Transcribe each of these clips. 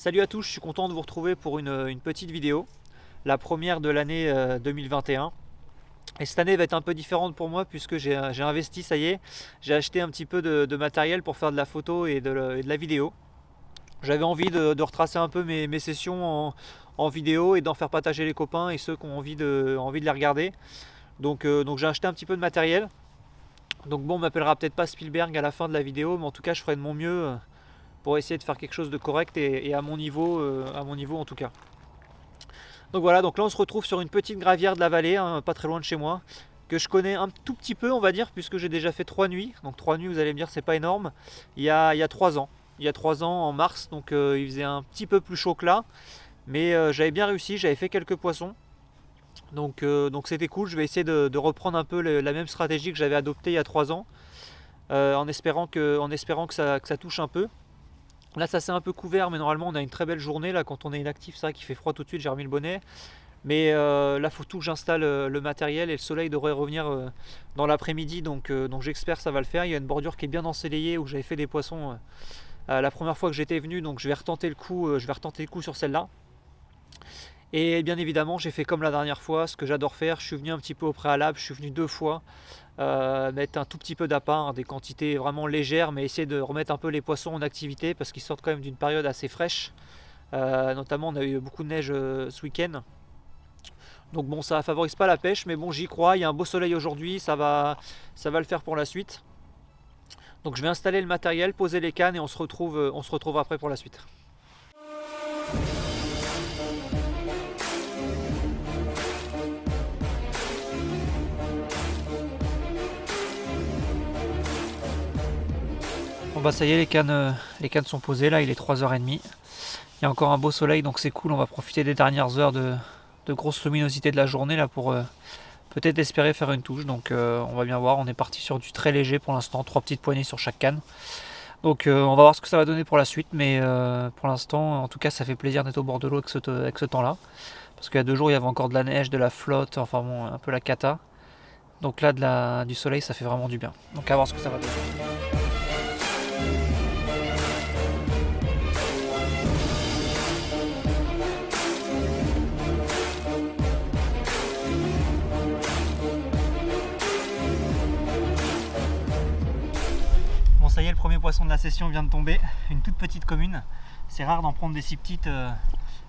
Salut à tous, je suis content de vous retrouver pour une petite vidéo, la première de l'année 2021. Et cette année va être un peu différente pour moi puisque j'ai investi, ça y est, j'ai acheté un petit peu de matériel pour faire de la photo et de la vidéo. J'avais envie de retracer un peu mes sessions en vidéo et d'en faire partager les copains et ceux qui ont envie de les regarder. Donc j'ai acheté un petit peu de matériel. Donc bon, on m'appellera peut-être pas Spielberg à la fin de la vidéo, mais en tout cas je ferai de mon mieux pour essayer de faire quelque chose de correct et à mon niveau en tout cas. Donc voilà, donc là on se retrouve sur une petite gravière de la vallée, hein, pas très loin de chez moi, que je connais un tout petit peu, on va dire, puisque j'ai déjà fait 3 nuits. Donc 3 nuits, vous allez me dire, c'est pas énorme. Il y a 3 ans. Il y a 3 ans, en mars, donc il faisait un petit peu plus chaud que là. Mais j'avais bien réussi, j'avais fait quelques poissons. Donc c'était cool, je vais essayer de reprendre un peu la même stratégie que j'avais adoptée il y a 3 ans, en espérant que ça touche un peu. Là ça s'est un peu couvert, mais normalement on a une très belle journée. Là quand on est inactif, c'est vrai qu'il fait froid tout de suite, j'ai remis le bonnet. Mais là faut tout que j'installe le matériel et le soleil devrait revenir dans l'après-midi, donc j'espère que ça va le faire. Il y a une bordure qui est bien ensoleillée où j'avais fait des poissons la première fois que j'étais venu, donc je vais retenter le coup sur celle-là. Et bien évidemment j'ai fait comme la dernière fois, ce que j'adore faire, je suis venu un petit peu au préalable, je suis venu 2 fois mettre un tout petit peu d'appât, hein, des quantités vraiment légères, mais essayer de remettre un peu les poissons en activité parce qu'ils sortent quand même d'une période assez fraîche. Notamment on a eu beaucoup de neige ce week-end. Donc bon, ça favorise pas la pêche, mais bon, j'y crois, il y a un beau soleil aujourd'hui, ça va le faire pour la suite. Donc je vais installer le matériel, poser les cannes et on se retrouve après pour la suite. Bon bah ça y est, les cannes sont posées, là il est 3h30. Il y a encore un beau soleil, donc c'est cool, on va profiter des dernières heures de grosse luminosité de la journée là pour peut-être espérer faire une touche. Donc on va bien voir, on est parti sur du très léger pour l'instant, 3 petites poignées sur chaque canne. Donc on va voir ce que ça va donner pour la suite, mais pour l'instant en tout cas ça fait plaisir d'être au bord de l'eau avec ce temps là. Parce qu'il y a 2 jours il y avait encore de la neige, de la flotte, enfin bon, un peu la cata. Donc là du soleil ça fait vraiment du bien. Donc à voir ce que ça va donner. Bon ça y est, le premier poisson de la session vient de tomber, une toute petite commune. C'est rare d'en prendre des si petites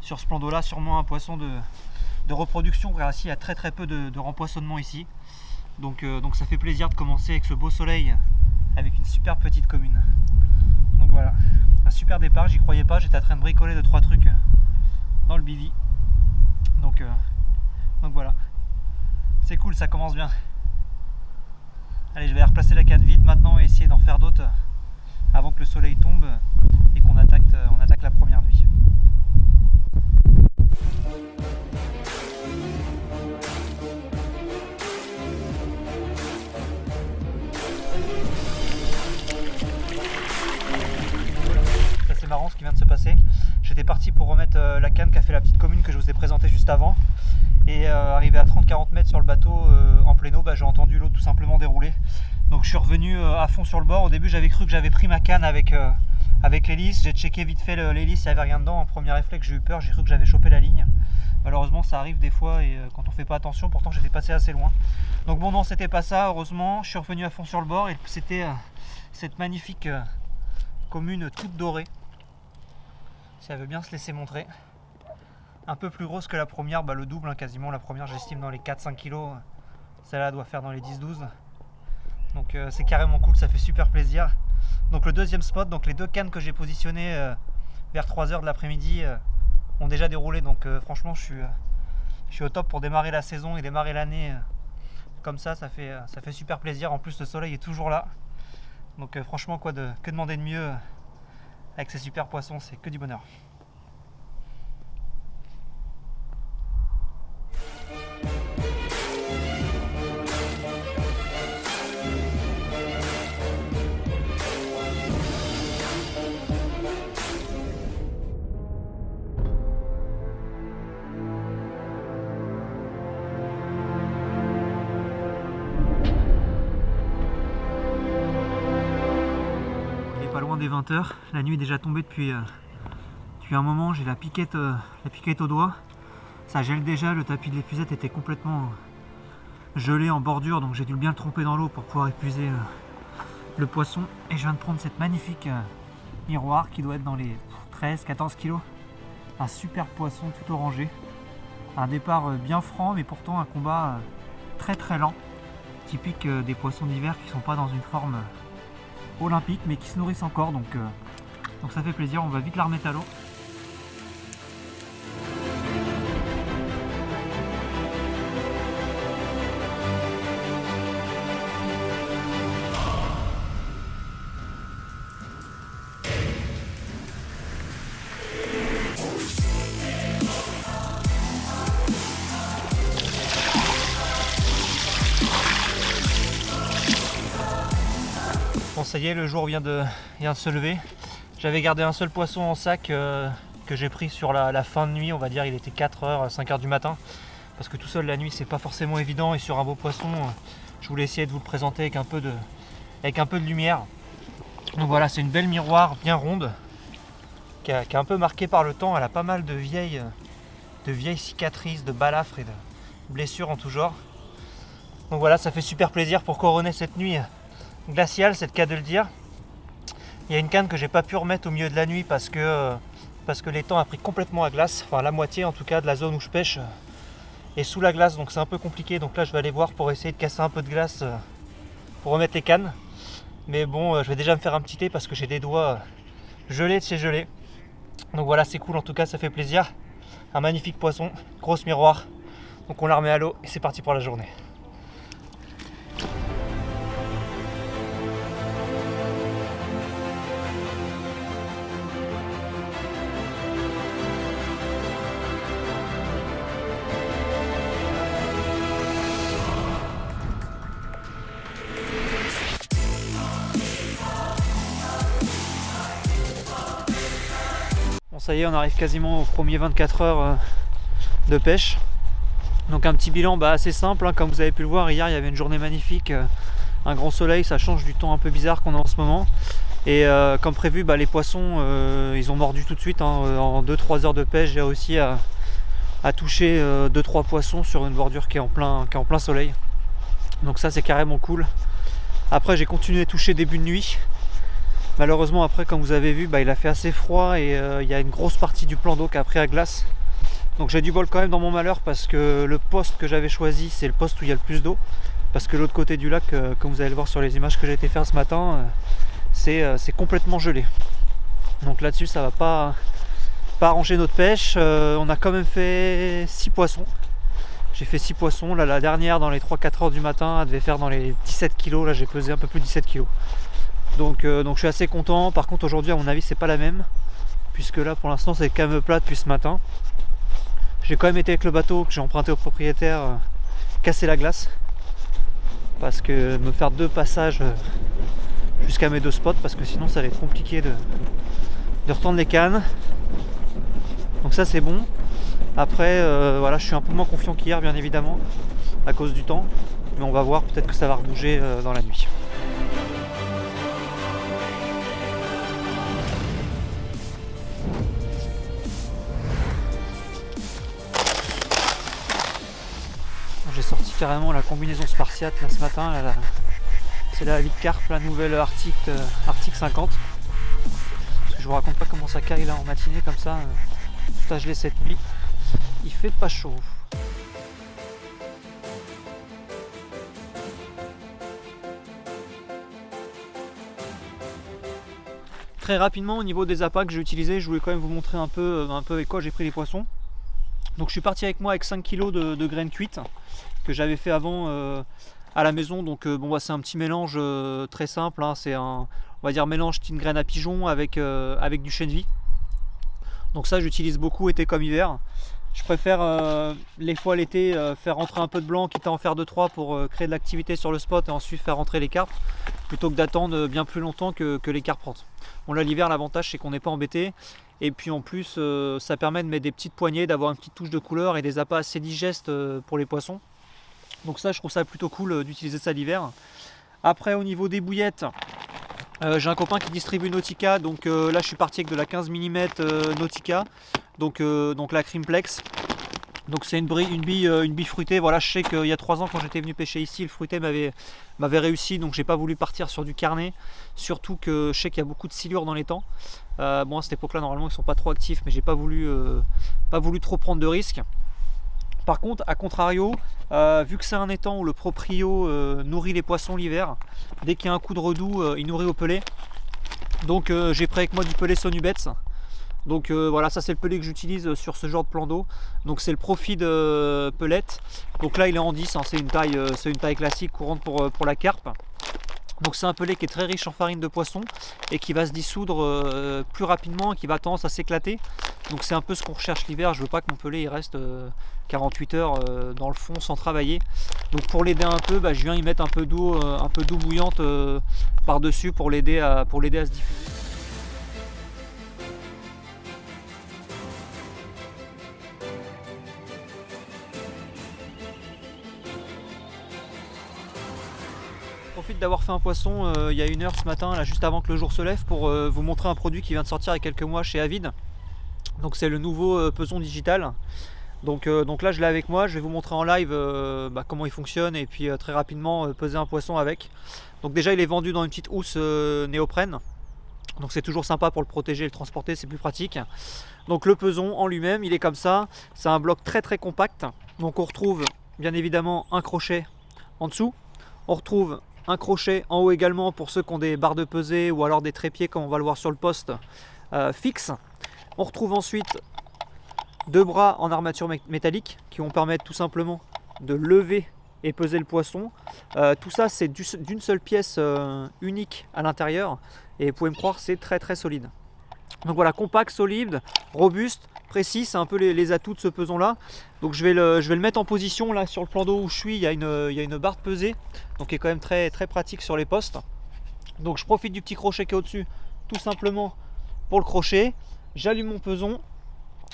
sur ce plan d'eau là, sûrement un poisson de reproduction, car ici il y a très peu de rempoissonnement ici. Donc ça fait plaisir de commencer avec ce beau soleil, avec une super petite commune. Donc voilà, un super départ, j'y croyais pas, j'étais en train de bricoler 2-3 trucs dans le bivy. Donc voilà, c'est cool, ça commence bien. Allez, je vais replacer la canne vite maintenant et essayer d'en faire d'autres avant que le soleil tombe et qu'on attaque la première nuit. Ça c'est marrant ce qui vient de se passer. J'étais parti pour remettre la canne qui a fait la petite commune que je vous ai présentée juste avant. Et arrivé à 30-40 mètres sur le bateau en pleine eau, j'ai entendu l'eau tout simplement dérouler. Donc je suis revenu à fond sur le bord. Au début j'avais cru que j'avais pris ma canne avec l'hélice. J'ai checké vite fait l'hélice, il n'y avait rien dedans. En premier réflexe j'ai eu peur, j'ai cru que j'avais chopé la ligne. Malheureusement ça arrive des fois et quand on fait pas attention, pourtant j'étais passé assez loin. Donc bon non, c'était pas ça, heureusement. Je suis revenu à fond sur le bord et c'était cette magnifique commune toute dorée. Si elle veut bien se laisser montrer. Un peu plus grosse que la première, le double hein, quasiment. La première j'estime dans les 4-5 kg, celle-là doit faire dans les 10-12. Donc c'est carrément cool, ça fait super plaisir. Donc le deuxième spot, donc les 2 cannes que j'ai positionnées vers 3h de l'après-midi ont déjà déroulé. Donc franchement je suis au top pour démarrer la saison et démarrer l'année comme ça fait super plaisir. En plus le soleil est toujours là. Donc franchement que demander de mieux avec ces super poissons, c'est que du bonheur. des 20 h. La nuit est déjà tombée depuis depuis un moment, j'ai la piquette au doigt. Ça gèle déjà, le tapis de l'épuisette était complètement gelé en bordure, donc j'ai dû bien le tremper dans l'eau pour pouvoir épuiser le poisson. Et je viens de prendre cette magnifique miroir qui doit être dans les 13-14 kg. Un super poisson tout orangé. Un départ bien franc, mais pourtant un combat très très lent. Typique des poissons d'hiver qui ne sont pas dans une forme olympique, mais qui se nourrissent encore. Donc ça fait plaisir, on va vite la remettre à l'eau. Bon, ça y est, le jour vient de se lever. J'avais gardé un seul poisson en sac que j'ai pris sur la fin de nuit, on va dire. Il était 4h, 5h du matin. Parce que tout seul la nuit, c'est pas forcément évident. Et sur un beau poisson, je voulais essayer de vous le présenter avec un peu de lumière. Donc voilà, c'est une belle miroir bien ronde qui est un peu marquée par le temps. Elle a pas mal de vieilles cicatrices, de balafres et de blessures en tout genre. Donc voilà, ça fait super plaisir pour couronner cette nuit glaciale, c'est le cas de le dire. Il y a une canne que j'ai pas pu remettre au milieu de la nuit parce que l'étang a pris complètement à glace, enfin la moitié en tout cas de la zone où je pêche est sous la glace, donc c'est un peu compliqué. Donc là je vais aller voir pour essayer de casser un peu de glace pour remettre les cannes. Mais bon, je vais déjà me faire un petit thé parce que j'ai des doigts gelés de chez gelé. Donc voilà, c'est cool, en tout cas ça fait plaisir. Un magnifique poisson, grosse miroir. Donc on la remet à l'eau et c'est parti pour la journée. Bon, ça y est, on arrive quasiment aux premiers 24 heures de pêche. Donc un petit bilan assez simple, hein. Comme vous avez pu le voir, hier il y avait une journée magnifique, un grand soleil, ça change du temps un peu bizarre qu'on a en ce moment. Et comme prévu, les poissons ils ont mordu tout de suite, hein. En 2-3 heures de pêche, j'ai réussi à toucher 2-3 poissons sur une bordure qui est en plein soleil. Donc ça c'est carrément cool. Après j'ai continué à toucher début de nuit. Malheureusement après, comme vous avez vu, il a fait assez froid et il y a une grosse partie du plan d'eau qui a pris à glace. Donc j'ai du bol quand même dans mon malheur parce que le poste que j'avais choisi, c'est le poste où il y a le plus d'eau. Parce que l'autre côté du lac, comme vous allez le voir sur les images que j'ai été faire ce matin, c'est complètement gelé. Donc là-dessus ça va pas arranger notre pêche. On a quand même fait 6 poissons. J'ai fait 6 poissons. Là, la dernière dans les 3-4 heures du matin, elle devait faire dans les 17 kg. Là j'ai pesé un peu plus de 17 kg. Donc je suis assez content. Par contre aujourd'hui à mon avis c'est pas la même, puisque là pour l'instant c'est calme plat depuis ce matin. J'ai quand même été avec le bateau que j'ai emprunté au propriétaire casser la glace, parce que me faire 2 passages jusqu'à mes 2 spots, parce que sinon ça va être compliqué de retendre les cannes. Donc ça c'est bon. Après voilà, je suis un peu moins confiant qu'hier bien évidemment à cause du temps, mais on va voir, peut-être que ça va rebouger dans la nuit. J'ai sorti carrément la combinaison spartiate là ce matin, c'est la Vite Carp, la nouvelle Arctic 50. Parce que je vous raconte pas comment ça caille là en matinée comme ça, tout gelé cette nuit, il fait pas chaud. Très rapidement au niveau des appâts que j'ai utilisés, je voulais quand même vous montrer un peu avec quoi j'ai pris les poissons. Donc je suis parti avec moi avec 5 kg de graines cuites que j'avais fait avant à la maison. Donc c'est un petit mélange très simple, hein. C'est on va dire mélange de graines à pigeon avec du chêne vie. Donc ça j'utilise beaucoup été comme hiver. Je préfère les fois l'été faire rentrer un peu de blanc, quitte à en faire 2-3 pour créer de l'activité sur le spot et ensuite faire rentrer les carpes, plutôt que d'attendre bien plus longtemps que les carpes rentrent. Bon là l'hiver l'avantage c'est qu'on n'est pas embêté, et puis en plus ça permet de mettre des petites poignées, d'avoir une petite touche de couleur et des appâts assez digestes pour les poissons. Donc ça je trouve ça plutôt cool d'utiliser ça l'hiver. Après au niveau des bouillettes, J'ai un copain qui distribue Nautica, donc là je suis parti avec de la 15 mm Nautica, donc la Crimplex. Donc c'est une bille fruitée. Voilà, je sais qu'il y a 3 ans quand j'étais venu pêcher ici, le fruité m'avait réussi, donc j'ai pas voulu partir sur du carnet. Surtout que je sais qu'il y a beaucoup de silures dans les temps. Bon, à cette époque-là, normalement ils sont pas trop actifs, mais j'ai pas voulu trop prendre de risques. Par contre, à contrario, vu que c'est un étang où le proprio nourrit les poissons l'hiver, dès qu'il y a un coup de redoux, il nourrit au pelé. Donc j'ai pris avec moi du pelé Sonubets. Donc voilà, ça c'est le pelé que j'utilise sur ce genre de plan d'eau. Donc c'est le Profit de pellet. Donc là il est en 10, hein, c'est une taille classique courante pour la carpe. Donc c'est un pelé qui est très riche en farine de poisson et qui va se dissoudre plus rapidement et qui va tendance à s'éclater. Donc c'est un peu ce qu'on recherche l'hiver. Je veux pas que mon pelé il reste 48 heures dans le fond sans travailler. Donc pour l'aider un peu, je viens y mettre un peu d'eau bouillante par dessus pour l'aider à se diffuser. Je profite d'avoir fait un poisson il y a 1 heure ce matin, là, juste avant que le jour se lève, pour vous montrer un produit qui vient de sortir il y a quelques mois chez Avid. Donc c'est le nouveau peson digital. Donc là je l'ai avec moi, je vais vous montrer en live comment il fonctionne et puis très rapidement peser un poisson avec. Donc déjà il est vendu dans une petite housse néoprène. Donc c'est toujours sympa pour le protéger et le transporter, c'est plus pratique. Donc le peson en lui-même il est comme ça, c'est un bloc très très compact. Donc on retrouve bien évidemment un crochet en dessous, on retrouve un crochet en haut également pour ceux qui ont des barres de pesée ou alors des trépieds comme on va le voir sur le poste fixes. On retrouve ensuite 2 bras en armature métallique qui vont permettre tout simplement de lever et peser le poisson. Tout ça c'est d'une seule pièce unique à l'intérieur et vous pouvez me croire c'est très très solide. Donc voilà, compact, solide, robuste, précis, c'est un peu les atouts de ce peson là. Donc je vais le mettre en position là sur le plan d'eau où je suis, il y a une barre de pesée, donc qui est quand même très, très pratique sur les postes. Donc je profite du petit crochet qui est au-dessus, tout simplement pour le crochet. J'allume mon peson.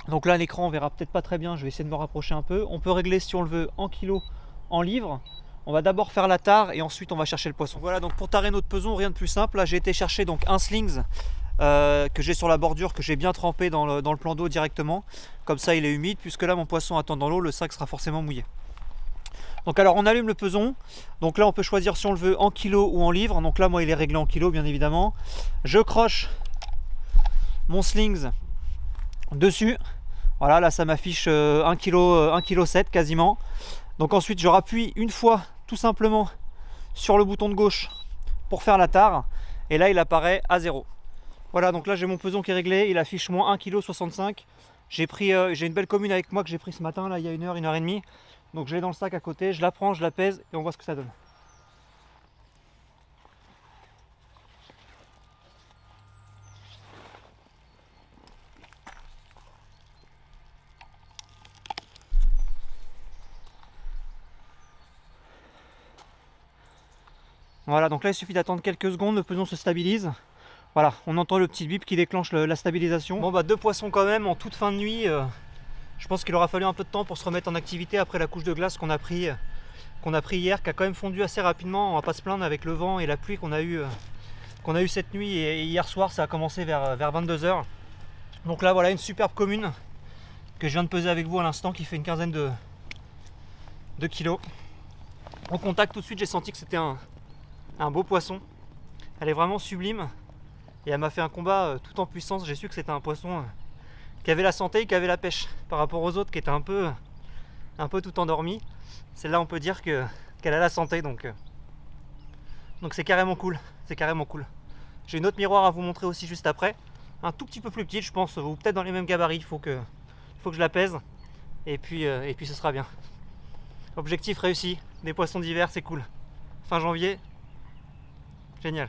Donc là l'écran on verra peut-être pas très bien, je vais essayer de me rapprocher un peu. On peut régler si on le veut en kilos, en livres. On va d'abord faire la tare et ensuite on va chercher le poisson. Voilà, donc pour tarer notre peson, rien de plus simple. Là j'ai été chercher donc un slings que j'ai sur la bordure, que j'ai bien trempé dans le plan d'eau directement. Comme ça il est humide, puisque là mon poisson attend dans l'eau, le sac sera forcément mouillé. Donc alors on allume le peson. Donc là on peut choisir si on le veut en kilos ou en livres. Donc là moi il est réglé en kilos bien évidemment. Je croche mon slings dessus. Voilà, là ça m'affiche 1,7 kg quasiment. Donc ensuite je rappuie une fois tout simplement sur le bouton de gauche pour faire la tare. Et là il apparaît à 0. Voilà, donc là j'ai mon peson qui est réglé, il affiche moins 1,65 kg. J'ai une belle commune avec moi que j'ai pris ce matin, là il y a 1 heure, 1 heure et demie. Donc je l'ai dans le sac à côté, je la prends, je la pèse et on voit ce que ça donne. Voilà, donc là il suffit d'attendre quelques secondes, le peson se stabilise. Voilà, on entend le petit bip qui déclenche la stabilisation. Bon 2 poissons quand même en toute fin de nuit. Je pense qu'il aura fallu un peu de temps pour se remettre en activité après la couche de glace qu'on a pris hier, qui a quand même fondu assez rapidement. On va pas se plaindre avec le vent et la pluie qu'on a eu cette nuit, et hier soir ça a commencé vers 22 h. Donc là voilà une superbe commune que je viens de peser avec vous à l'instant, qui fait une quinzaine de kilos. Au contact tout de suite j'ai senti que c'était un beau poisson. Elle est vraiment sublime et elle m'a fait un combat tout en puissance. J'ai su que c'était un poisson qui avait la santé et qui avait la pêche par rapport aux autres qui étaient un peu tout endormis. Celle-là on peut dire qu'elle a la santé, donc c'est carrément cool. C'est carrément cool. J'ai une autre miroir à vous montrer aussi juste après, un tout petit peu plus petite je pense, ou peut-être dans les mêmes gabarits. Il faut que je la pèse et puis ce sera bien. Objectif réussi, des poissons d'hiver c'est cool. Fin janvier, génial.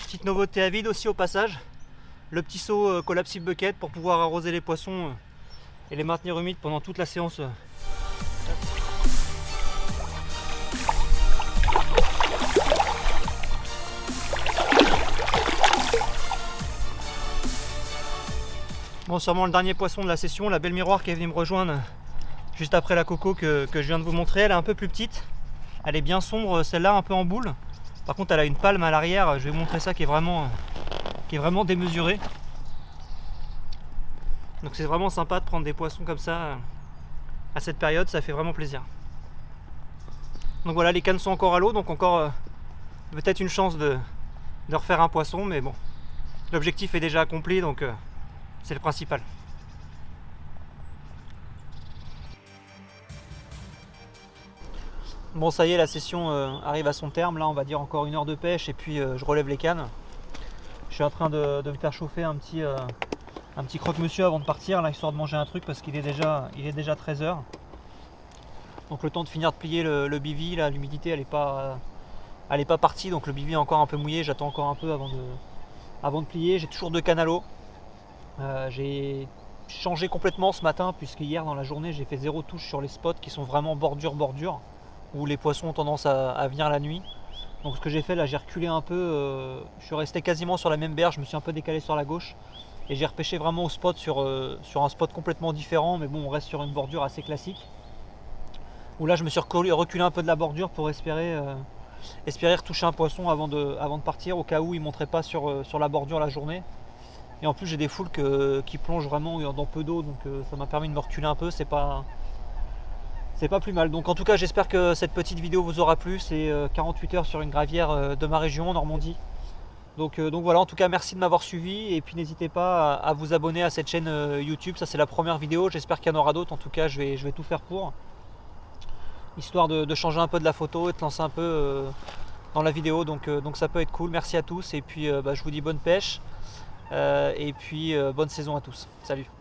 Petite nouveauté à vide aussi au passage, le petit seau collapsible bucket pour pouvoir arroser les poissons et les maintenir humides pendant toute la séance. Bon, sûrement le dernier poisson de la session, la belle miroir qui est venue me rejoindre juste après la coco que je viens de vous montrer. Elle est un peu plus petite, elle est bien sombre, celle-là un peu en boule. Par contre elle a une palme à l'arrière, je vais vous montrer ça qui est vraiment démesuré. Donc c'est vraiment sympa de prendre des poissons comme ça à cette période, ça fait vraiment plaisir. Donc voilà, les cannes sont encore à l'eau, donc encore peut-être une chance de refaire un poisson, mais bon, l'objectif est déjà accompli, donc c'est le principal. Bon, ça y est, la session arrive à son terme. Là, on va dire encore 1 heure de pêche et puis je relève les cannes. Je suis en train de me faire chauffer un petit croque-monsieur avant de partir, là, histoire de manger un truc parce qu'il est déjà 13h. Donc le temps de finir de plier le bivy, là, l'humidité elle est pas partie, donc le bivy est encore un peu mouillé. J'attends encore un peu avant de plier. J'ai toujours 2 cannes à l'eau. J'ai changé complètement ce matin puisque hier dans la journée j'ai fait 0 touche sur les spots qui sont vraiment bordure où les poissons ont tendance à venir la nuit. Donc ce que j'ai fait là, j'ai reculé un peu, je suis resté quasiment sur la même berge, je me suis un peu décalé sur la gauche et j'ai repêché vraiment au spot sur un spot complètement différent, mais bon, on reste sur une bordure assez classique. Où là je me suis reculé un peu de la bordure pour espérer retoucher un poisson avant de partir, au cas où il ne monterait pas sur la bordure la journée. Et en plus j'ai des foules qui plongent vraiment dans peu d'eau, donc ça m'a permis de me reculer un peu, c'est pas plus mal. Donc en tout cas j'espère que cette petite vidéo vous aura plu. C'est 48 heures sur une gravière de ma région, Normandie. Donc voilà, en tout cas merci de m'avoir suivi et puis n'hésitez pas à vous abonner à cette chaîne YouTube. Ça c'est la première vidéo, j'espère qu'il y en aura d'autres. En tout cas je vais tout faire pour, histoire de changer un peu de la photo et de lancer un peu dans la vidéo. Donc ça peut être cool. Merci à tous et puis je vous dis bonne pêche et puis bonne saison à tous. Salut.